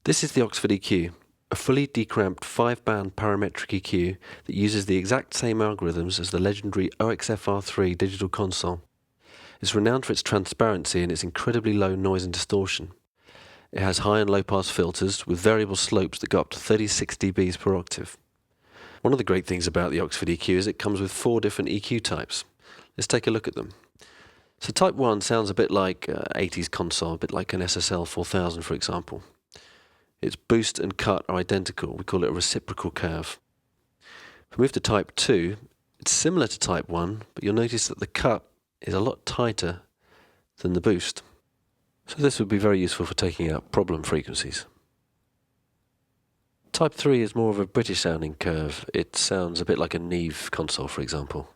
This is the Oxford EQ, a fully decramped 5-band parametric EQ that uses the exact same algorithms as the legendary OXF-R3 digital console. It's renowned for its transparency and its incredibly low noise and distortion. It has high and low pass filters with variable slopes that go up to 36 dBs per octave. One of the great things about the Oxford EQ is it comes with 4 different EQ types. Let's take a look at them. So type 1 sounds a bit like 80s console, a bit like an SSL 4000 for example. Its boost and cut are identical. We call it a reciprocal curve. If we move to type 2, it's similar to type 1, but you'll notice that the cut is a lot tighter than the boost. So this would be very useful for taking out problem frequencies. Type 3 is more of a British sounding curve. It sounds a bit like a Neve console, for example.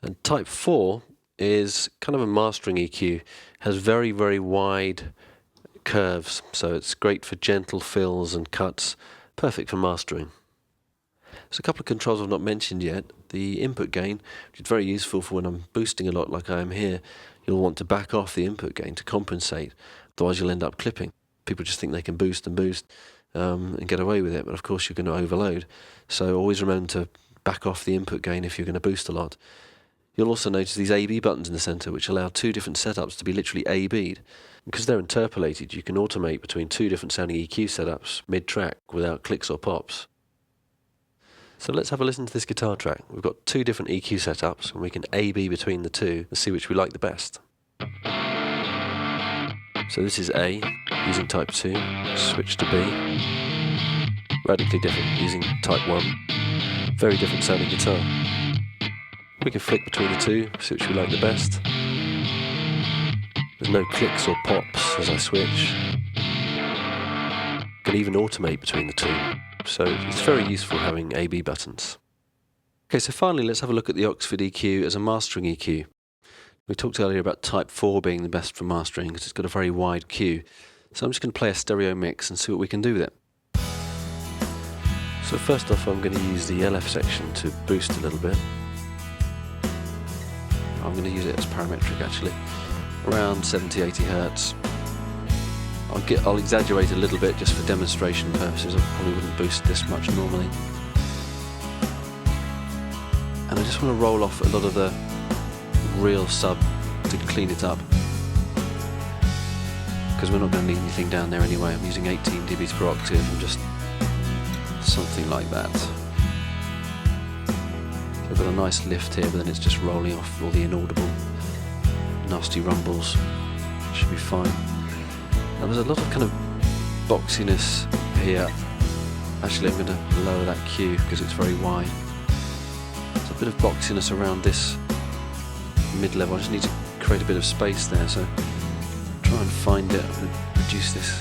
And type 4 is kind of a mastering EQ, has very, very wide curves, so it's great for gentle fills and cuts, perfect for mastering. There's a couple of controls I've not mentioned yet. The input gain, which is very useful for when I'm boosting a lot like I am here. You'll want to back off the input gain to compensate, otherwise you'll end up clipping. People just think they can boost and boost and get away with it, but of course you're going to overload. So always remember to back off the input gain if you're going to boost a lot. You'll also notice these A-B buttons in the center, which allow 2 different setups to be literally A-B'd. Because they're interpolated, you can automate between 2 different sounding EQ setups mid-track without clicks or pops. So let's have a listen to this guitar track. We've got 2 different EQ setups, and we can A-B between the 2 and see which we like the best. So this is A, using type 2, switch to B. Radically different, using type 1. Very different sounding guitar. We can flick between the 2, see which we like the best. There's no clicks or pops as I switch. Can even automate between the 2. So it's very useful having A-B buttons. Okay, so finally let's have a look at the Oxford EQ as a mastering EQ. We talked earlier about type 4 being the best for mastering because it's got a very wide Q. So I'm just going to play a stereo mix and see what we can do with it. So first off I'm going to use the LF section to boost a little bit. I'm going to use it as parametric actually, around 70-80 Hz. I'll exaggerate a little bit just for demonstration purposes. I probably wouldn't boost this much normally. And I just want to roll off a lot of the real sub to clean it up, because we're not going to need anything down there anyway. I'm using 18 dBs per octave and just something like that. I've got a nice lift here, but then it's just rolling off all the inaudible, nasty rumbles. Should be fine. Now there's a lot of kind of boxiness here. Actually, I'm going to lower that Q because it's very wide. There's a bit of boxiness around this mid-level. I just need to create a bit of space there, so try and find it. I'm going to reduce this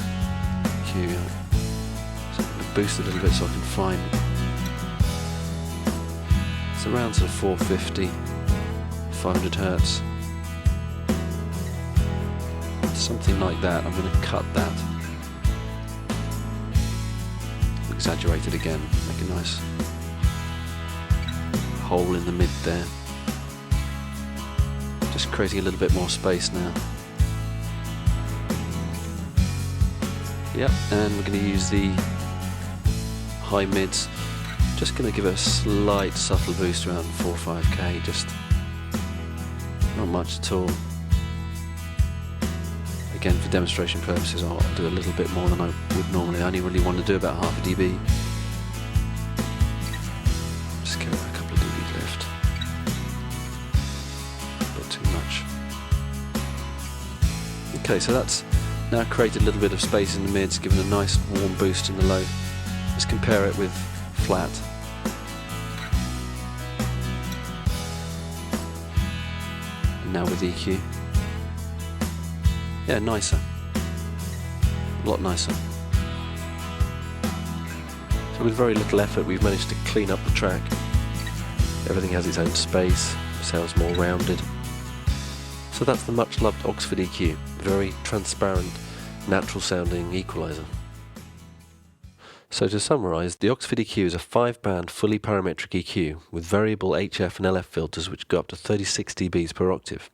Q. So I'm going to boost it a little bit so I can find it. It's around sort of 450, 500 Hz. Something like that. I'm going to cut that. Exaggerate it again. Make a nice hole in the mid there. Just creating a little bit more space now. Yep, and we're going to use the high mids. Just going to give it a slight subtle boost around 4 or 5k, just not much at all. Again, for demonstration purposes, I'll do a little bit more than I would normally. I only really want to do about half a dB. Just give it a couple of dB lift. A bit too much. Okay, so that's now created a little bit of space in the mids, given a nice warm boost in the low. Let's compare it with flat. And now with EQ. Yeah, nicer. A lot nicer. So with very little effort we've managed to clean up the track. Everything has its own space, sounds more rounded. So that's the much loved Oxford EQ. Very transparent, natural sounding equalizer. So to summarise, the Oxford EQ is a 5-band fully parametric EQ with variable HF and LF filters which go up to 36 dBs per octave.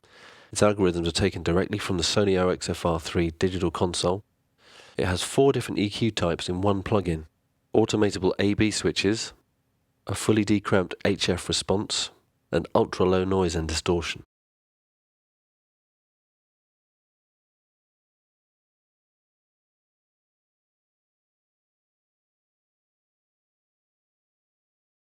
Its algorithms are taken directly from the Sony OXF-R3 digital console. It has 4 different EQ types in one plugin: automatable A/B switches, a fully decramped HF response, and ultra-low noise and distortion.